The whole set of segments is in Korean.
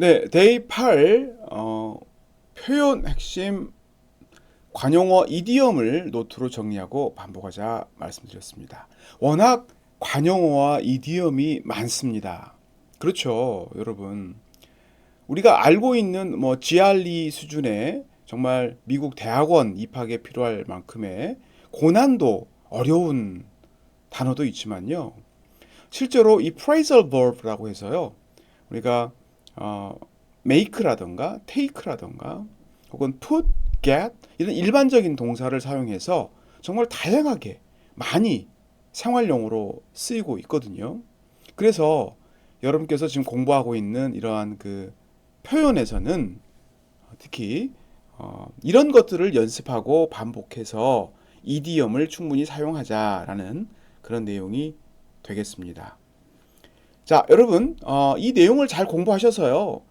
네, 데이 8 표현 핵심 관용어 이디엄을 노트로 정리하고 반복하자 말씀드렸습니다. 워낙 관용어와 이디엄이 많습니다. 그렇죠, 여러분. 우리가 알고 있는 뭐 GRE 수준의 정말 미국 대학원 입학에 필요할 만큼의 고난도 어려운 단어도 있지만요. 실제로 이 phrasal verb라고 해서요. 우리가 어, make라던가 take라던가 혹은 put, get 이런 일반적인 동사를 사용해서 정말 다양하게 많이 생활용어로 쓰이고 있거든요. 그래서 여러분께서 지금 공부하고 있는 이러한 그 표현에서는 특히 이런 것들을 연습하고 반복해서 이디엄을 충분히 사용하자라는 그런 내용이 되겠습니다. 자, 여러분, 이 내용을 잘 공부하셔서요,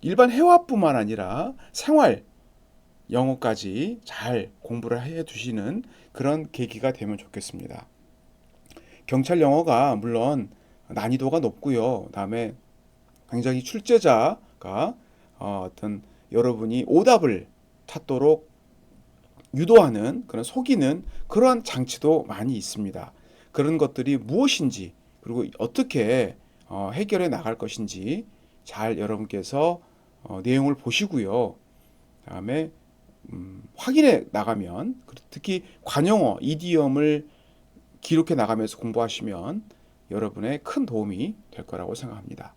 일반 회화뿐만 아니라 생활 영어까지 잘 공부를 해 두시는 그런 계기가 되면 좋겠습니다. 경찰 영어가 물론 난이도가 높고요. 그다음에 굉장히 출제자가 어떤 여러분이 오답을 찾도록 유도하는 그런 속이는 그러한 장치도 많이 있습니다. 그런 것들이 무엇인지 그리고 어떻게 해결해 나갈 것인지 잘 여러분께서 내용을 보시고요. 다음에 확인해 나가면 특히 관용어, 이디엄을 기록해 나가면서 공부하시면 여러분의 큰 도움이 될 거라고 생각합니다.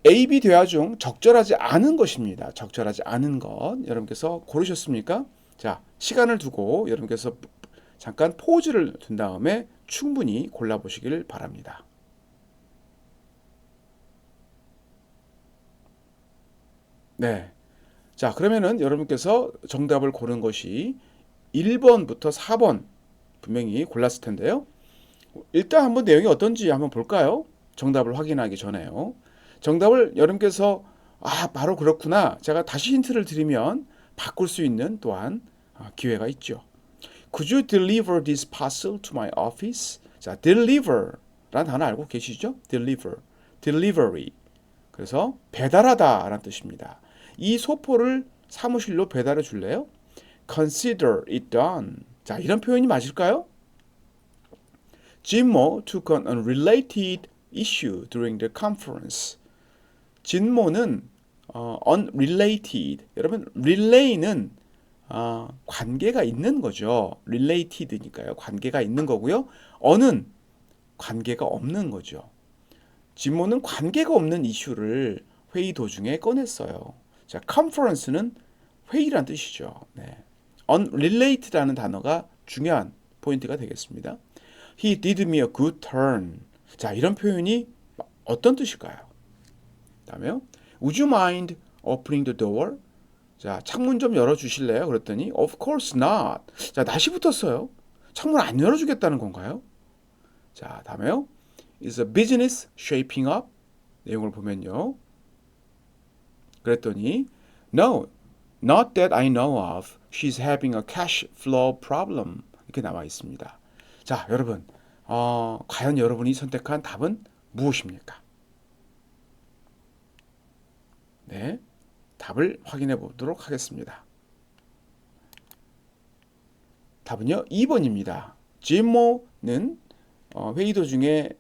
A, B 대화 중 적절하지 않은 것입니다. 적절하지 않은 것 여러분께서 고르셨습니까? 자, 시간을 두고 여러분께서 잠깐 포즈를 둔 다음에 충분히 골라보시길 바랍니다. 네. 자, 그러면은 여러분께서 정답을 고른 것이 1번부터 4번 분명히 골랐을 텐데요. 일단 한번 내용이 어떤지 한번 볼까요? 정답을 확인하기 전에요. 정답을 여러분께서 바로 그렇구나. 제가 다시 힌트를 드리면 바꿀 수 있는 또한 기회가 있죠. Could you deliver this parcel to my office? 자, deliver 라는 단어 알고 계시죠? deliver, delivery. 그래서 배달하다 라는 뜻입니다. 이 소포를 사무실로 배달해 줄래요? Consider it done. 자, 이런 표현이 맞을까요? Jimmo took on unrelated issue during the conference. 진모는 unrelated. 여러분, relay는 관계가 있는 거죠. related니까요. 관계가 있는 거고요. 어는 관계가 없는 거죠. 진모는 관계가 없는 이슈를 회의 도중에 꺼냈어요. 자, conference는 회의란 뜻이죠. 네. unrelated라는 단어가 중요한 포인트가 되겠습니다. He did me a good turn. 자, 이런 표현이 어떤 뜻일까요? 다음에요. Would you mind opening the door? 자, 창문 좀 열어주실래요? 그랬더니 Of course not. 자, 낯이 붙었어요. 창문 안 열어주겠다는 건가요? 자, 다음에요. Is a business shaping up? 내용을 보면요. 그랬더니 No, not that I know of. She's having a cash flow problem. 이렇게 나와 있습니다. 자, 여러분, 과연 여러분이 선택한 답은 무엇입니까? 네, 답을 확인해 보도록 하겠습니다. 답은요, 2번입니다. GMO는 회의 도중에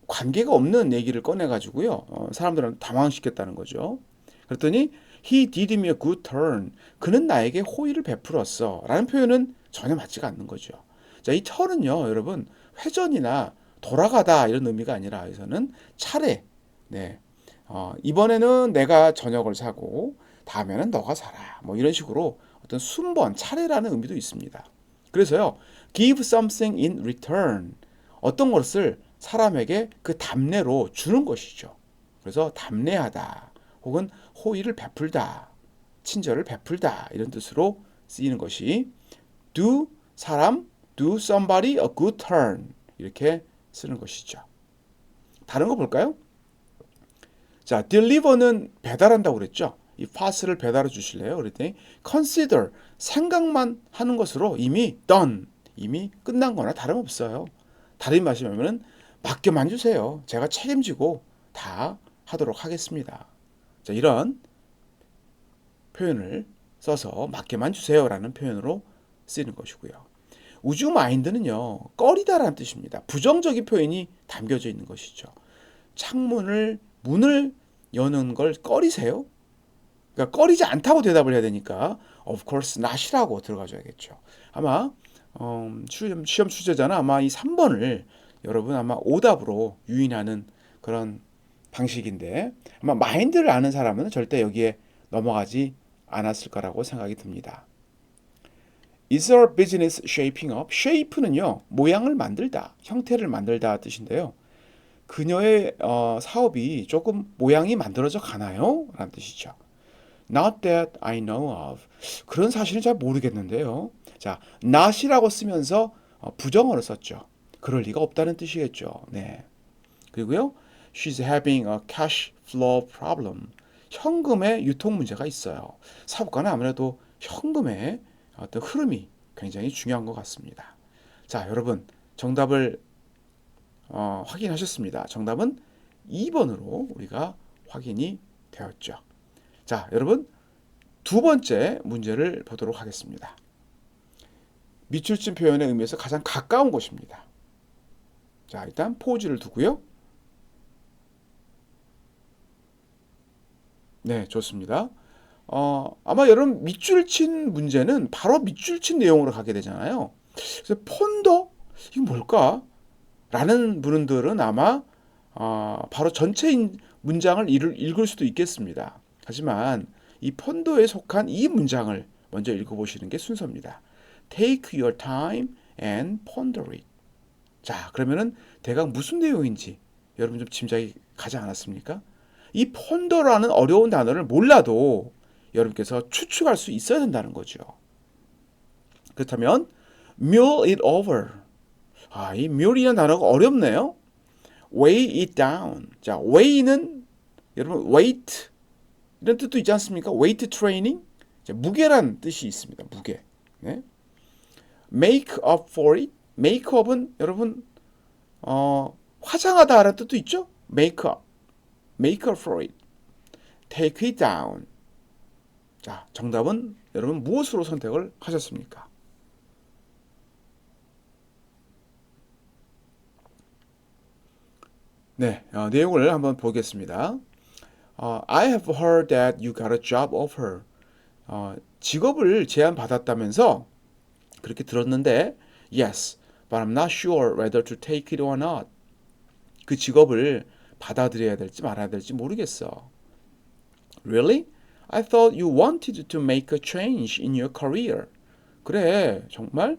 관계가 없는 얘기를 꺼내가지고요, 사람들을 당황시켰다는 거죠. 그랬더니 He did me a good turn. 그는 나에게 호의를 베풀었어. 라는 표현은 전혀 맞지가 않는 거죠. 자, 이 turn은요, 여러분, 회전이나 돌아가다 이런 의미가 아니라 여기서는 차례. 네. 이번에는 내가 저녁을 사고 다음에는 너가 사라. 뭐 이런 식으로 어떤 순번, 차례라는 의미도 있습니다. 그래서요, give something in return. 어떤 것을 사람에게 그 답례로 주는 것이죠. 그래서 답례하다 혹은 호의를 베풀다, 친절을 베풀다 이런 뜻으로 쓰이는 것이 do 사람, do somebody a good turn 이렇게 쓰는 것이죠. 다른 거 볼까요? 자, deliver는 배달한다고 그랬죠. 이 파스를 배달해 주실래요? 그랬더니 consider 생각만 하는 것으로 이미 done 이미 끝난 거나 다름없어요. 다른 말씀이면 맡겨만 주세요. 제가 책임지고 다 하도록 하겠습니다. 자, 이런 표현을 써서 맡겨만 주세요라는 표현으로 쓰이는 것이고요. 우주 마인드는요, 꺼리다라는 뜻입니다. 부정적인 표현이 담겨져 있는 것이죠. 문을 여는 걸 꺼리세요? 그러니까 꺼리지 않다고 대답을 해야 되니까 of course not이라고 들어가줘야겠죠. 아마 시험 출제자는 아마 이 3번을 여러분 아마 오답으로 유인하는 그런 방식인데 아마 마인드를 아는 사람은 절대 여기에 넘어가지 않았을 거라고 생각이 듭니다. Is our business shaping up? shape는요, 모양을 만들다, 형태를 만들다 뜻인데요. 그녀의 사업이 조금 모양이 만들어져 가나요? 라는 뜻이죠. Not that I know of. 그런 사실은 잘 모르겠는데요. 자, not이라고 쓰면서 부정어를 썼죠. 그럴 리가 없다는 뜻이겠죠. 네. 그리고요, she's having a cash flow problem. 현금의 유통 문제가 있어요. 사업가는 아무래도 현금의 어떤 흐름이 굉장히 중요한 것 같습니다. 자, 여러분 정답을 확인하셨습니다. 정답은 2번으로 우리가 확인이 되었죠. 자, 여러분 두 번째 문제를 보도록 하겠습니다. 밑줄친 표현의 의미에서 가장 가까운 곳입니다. 자, 일단 포즈를 두고요. 네, 좋습니다. 아마 여러분 밑줄 친 문제는 바로 밑줄 친 내용으로 가게 되잖아요. 그래서 폰더? 이게 뭘까? 라는 분들은 아마 바로 전체 문장을 읽을 수도 있겠습니다. 하지만 이 폰더에 속한 이 문장을 먼저 읽어보시는 게 순서입니다. Take your time and ponder it. 자, 그러면은 대강 무슨 내용인지 여러분 좀 짐작이 가지 않았습니까? 이 폰더라는 어려운 단어를 몰라도 여러분께서 추측할 수 있어야 된다는 거죠. 그렇다면 mull it over. 이 mull이라는 단어가 어렵네요. weigh it down. 자, weigh는 여러분 weight 이런 뜻도 있지 않습니까? weight training. 자, 무게란 뜻이 있습니다. 무게. 네. make up for it. make up은 여러분 화장하다라는 뜻도 있죠? make up. make up for it. take it down. 자, 정답은 여러분 무엇으로 선택을 하셨습니까? 네, 내용을 한번 보겠습니다. I have heard that you got a job offer. 직업을 제안받았다면서 그렇게 들었는데 Yes, but I'm not sure whether to take it or not. 그 직업을 받아들여야 될지 말아야 될지 모르겠어. Really? I thought you wanted to make a change in your career. 그래, 정말?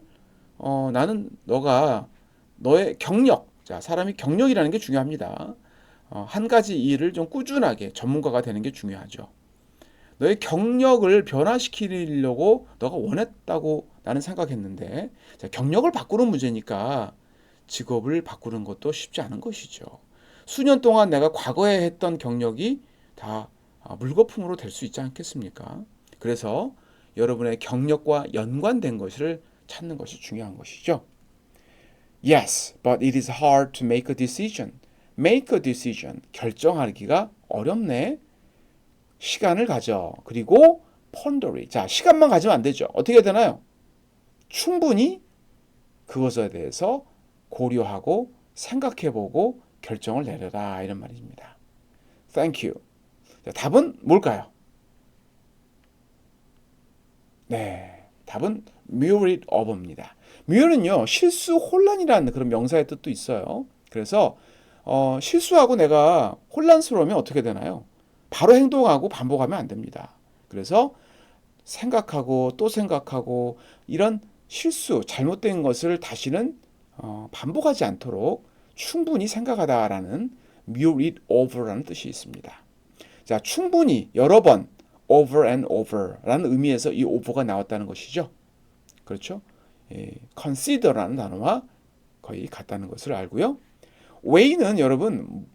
나는 너의 경력, 자, 사람이 경력이라는 게 중요합니다. 한 가지 일을 좀 꾸준하게 전문가가 되는 게 중요하죠. 너의 경력을 변화시키려고 너가 원했다고 나는 생각했는데, 자, 경력을 바꾸는 문제니까 직업을 바꾸는 것도 쉽지 않은 것이죠. 수년 동안 내가 과거에 했던 경력이 다 물거품으로 될 수 있지 않겠습니까? 그래서 여러분의 경력과 연관된 것을 찾는 것이 중요한 것이죠. Yes, but it is hard to make a decision. Make a decision. 결정하기가 어렵네. 시간을 가져. 그리고 ponder it. 자, 시간만 가지면 안 되죠. 어떻게 해야 되나요? 충분히 그것에 대해서 고려하고 생각해보고 결정을 내려라. 이런 말입니다. Thank you. 자, 답은 뭘까요? 네, 답은 mull it over입니다. mull은요, 실수 혼란이라는 그런 명사의 뜻도 있어요. 그래서 실수하고 내가 혼란스러우면 어떻게 되나요? 바로 행동하고 반복하면 안 됩니다. 그래서 생각하고 또 생각하고 이런 실수, 잘못된 것을 다시는 반복하지 않도록 충분히 생각하다라는 mull it over라는 뜻이 있습니다. 자, 충분히 여러 번 over and over라는 의미에서 이 over가 나왔다는 것이죠. 그렇죠? consider라는 단어와 거의 같다는 것을 알고요. weigh는 여러분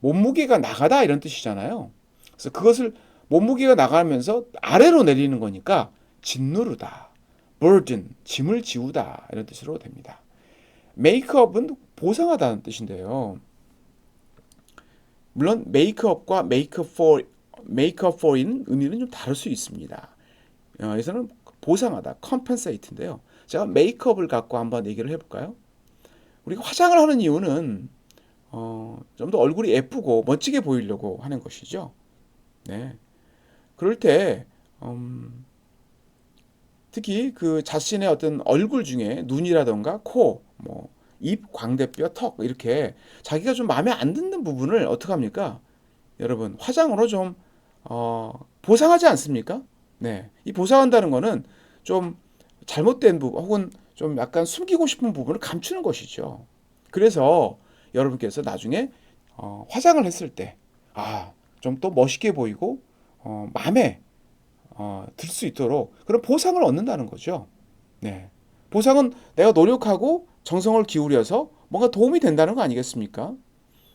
몸무게가 나가다 이런 뜻이잖아요. 그래서 그것을 몸무게가 나가면서 아래로 내리는 거니까 짓누르다, burden, 짐을 지우다 이런 뜻으로 됩니다. make up은 보상하다는 뜻인데요. 물론 makeup과 make up for인 의미는 좀 다를 수 있습니다. 여기서는 보상하다, compensate인데요. 제가 메이크업을 갖고 한번 얘기를 해볼까요? 우리가 화장을 하는 이유는 좀 더 얼굴이 예쁘고 멋지게 보이려고 하는 것이죠. 네. 그럴 때 특히 그 자신의 어떤 얼굴 중에 눈이라던가 코, 뭐 입, 광대뼈, 턱 이렇게 자기가 좀 마음에 안 드는 부분을 어떻게 합니까? 여러분 화장으로 좀 보상하지 않습니까? 네, 이 보상한다는 거는 좀 잘못된 부분 혹은 좀 약간 숨기고 싶은 부분을 감추는 것이죠. 그래서 여러분께서 나중에 화장을 했을 때, 좀 또 멋있게 보이고 마음에 들 수 있도록 그런 보상을 얻는다는 거죠. 네, 보상은 내가 노력하고 정성을 기울여서 뭔가 도움이 된다는 거 아니겠습니까?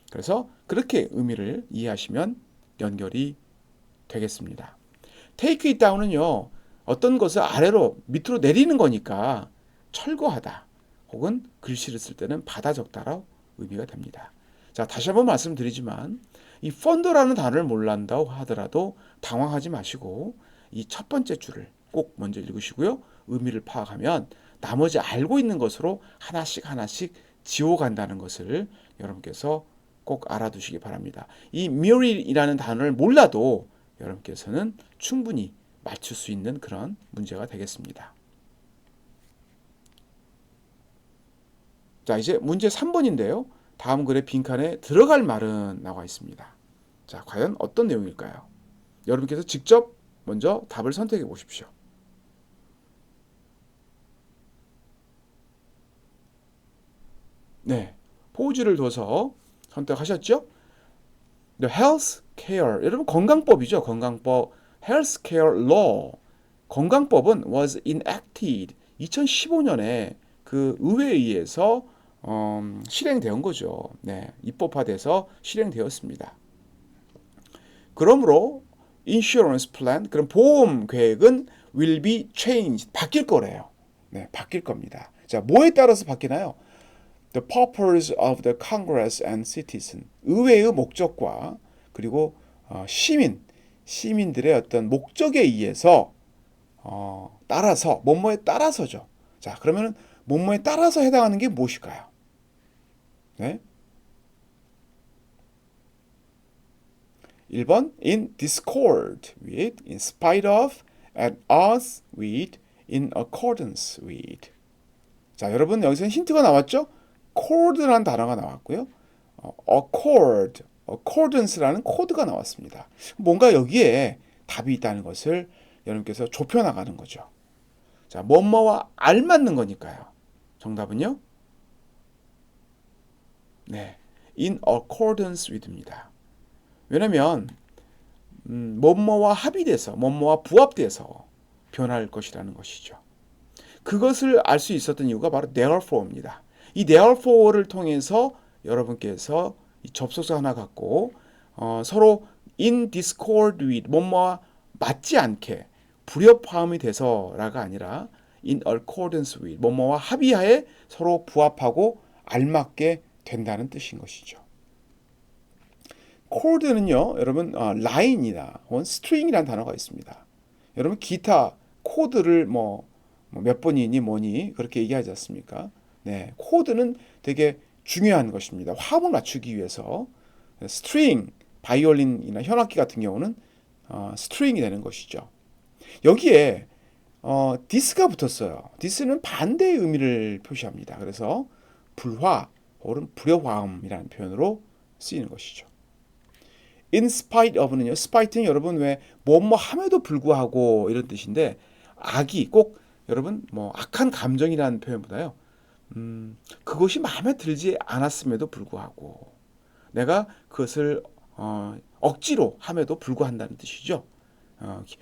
그래서 그렇게 의미를 이해하시면 연결이 되겠습니다. take it down은요, 어떤 것을 아래로 밑으로 내리는 거니까 철거하다 혹은 글씨를 쓸 때는 받아 적다라고 의미가 됩니다. 자, 다시 한번 말씀드리지만 이 펀드라는 단어를 몰란다고 하더라도 당황하지 마시고 이 첫 번째 줄을 꼭 먼저 읽으시고요. 의미를 파악하면 나머지 알고 있는 것으로 하나씩 하나씩 지워간다는 것을 여러분께서 꼭 알아두시기 바랍니다. 이 mirror이라는 단어를 몰라도 여러분께서는 충분히 맞출 수 있는 그런 문제가 되겠습니다. 자, 이제 문제 3번인데요. 다음 글의 빈칸에 들어갈 말은 나와 있습니다. 자, 과연 어떤 내용일까요? 여러분께서 직접 먼저 답을 선택해 보십시오. 네, 포즈를 둬서 선택하셨죠? The health care, 여러분 건강법이죠. 건강법, health care law. 건강법은 was enacted 2015년에 그 의회에 의해서 실행된 거죠. 네, 입법화돼서 실행되었습니다. 그러므로 insurance plan, 그럼 보험 계획은 will be changed, 바뀔 거래요. 네, 바뀔 겁니다. 자, 뭐에 따라서 바뀌나요? The purpose of the Congress and citizen, 의회의 목적과 그리고 시민들의 어떤 목적에 의해서 따라서 뭐뭐에 따라서죠. 자, 그러면은 뭐뭐에 따라서 해당하는 게 무엇일까요? 네. 1번 in discord with, in spite of, at odds with, in accordance with. 자, 여러분 여기서 힌트가 나왔죠? chord라는 단어가 나왔고요. accordance라는 코드가 나왔습니다. 뭔가 여기에 답이 있다는 것을 여러분께서 좁혀나가는 거죠. 자, 뭐뭐와 알맞는 거니까요. 정답은요? 네, in accordance with입니다. 왜냐면 뭐뭐와 합의돼서 뭐뭐와 부합돼서 변할 것이라는 것이죠. 그것을 알 수 있었던 이유가 바로 therefore입니다. 이 therefore를 통해서 여러분께서 이 접속사 하나 갖고 서로 in discord with 뭐뭐와 맞지 않게 불협화음이 돼서라가 아니라 in accordance with 뭐뭐와 합의하에 서로 부합하고 알맞게 된다는 뜻인 것이죠. 코드는요, 여러분 라인이나 혹은 스트링이라는 단어가 있습니다. 여러분 기타 코드를 몇 번이니 뭐니 그렇게 얘기하지 않습니까? 네, 코드는 되게 중요한 것입니다. 화음을 맞추기 위해서 스트링, 바이올린이나 현악기 같은 경우는 스트링이 되는 것이죠. 여기에 디스가 붙었어요. 디스는 반대의 의미를 표시합니다. 그래서 불화 혹은 불협화음이라는 표현으로 쓰이는 것이죠. In spite of는요. spite는 여러분 왜 뭐뭐 함에도 불구하고 이런 뜻인데 악이 꼭 여러분 악한 감정이라는 표현보다요. 그것이 마음에 들지 않았음에도 불구하고 내가 그것을 억지로 함에도 불구한다는 뜻이죠.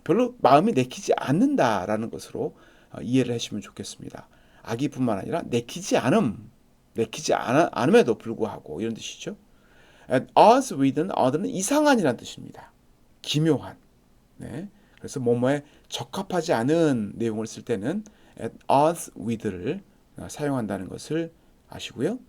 별로 마음이 내키지 않는다라는 것으로 이해를 하시면 좋겠습니다. 악이뿐만 아니라 내키지 않음에도 불구하고 이런 뜻이죠. At odds with는 odd는 이상한이라는 뜻입니다. 기묘한. 네. 그래서 뭐뭐에 적합하지 않은 내용을 쓸 때는 at odds with를 사용한다는 것을 아시고요.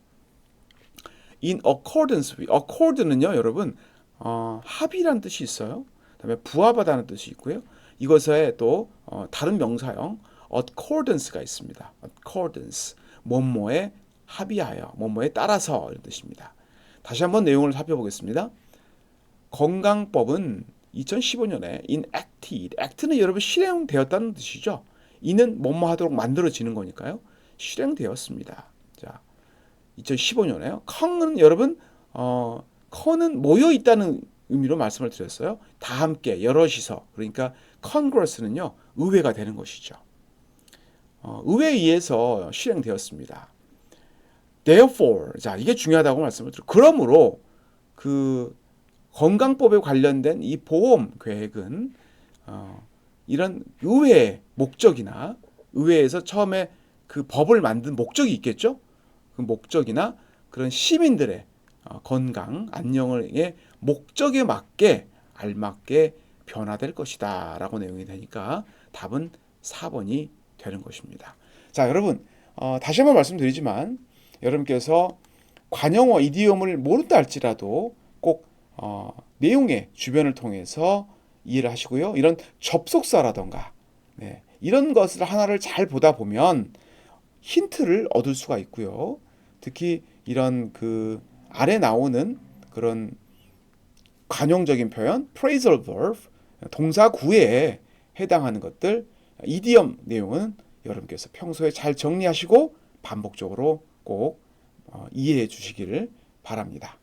In accordance with, accord는요, 여러분 합이라는 뜻이 있어요. 그다음에 부합하다는 뜻이 있고요. 이것에 또 다른 명사형 accordance가 있습니다. accordance, 뭐뭐에 합의하여, 뭐뭐에 따라서 이런 뜻입니다. 다시 한번 내용을 살펴보겠습니다. 건강법은 2015년에 enacted, act는 여러분 실행되었다는 뜻이죠. 이는 뭐뭐 하도록 만들어지는 거니까요. 실행되었습니다. 자, 2015년에요. 컹은 여러분 컨은 모여 있다는 의미로 말씀을 드렸어요. 다 함께 여럿이서, 그러니까 Congress는요 의회가 되는 것이죠. 의회에 의해서 실행되었습니다. Therefore, 자 이게 중요하다고 말씀을 드려요. 그러므로 그 건강법에 관련된 이 보험 계획은 이런 의회의 목적이나 의회에서 처음에 그 법을 만든 목적이 있겠죠. 그 목적이나 그런 시민들의 건강, 안녕의 목적에 맞게 알맞게 변화될 것이다 라고 내용이 되니까 답은 4번이 되는 것입니다. 자, 여러분 다시 한번 말씀드리지만 여러분께서 관용어 이디옴을 모른다 할지라도 꼭 내용의 주변을 통해서 이해를 하시고요. 이런 접속사라던가 이런 것을 하나를 잘 보다 보면 힌트를 얻을 수가 있고요. 특히 이런 그 아래 나오는 그런 관용적인 표현, phrasal verb, 동사 구에 해당하는 것들, 이디엄 내용은 여러분께서 평소에 잘 정리하시고 반복적으로 꼭 이해해 주시기를 바랍니다.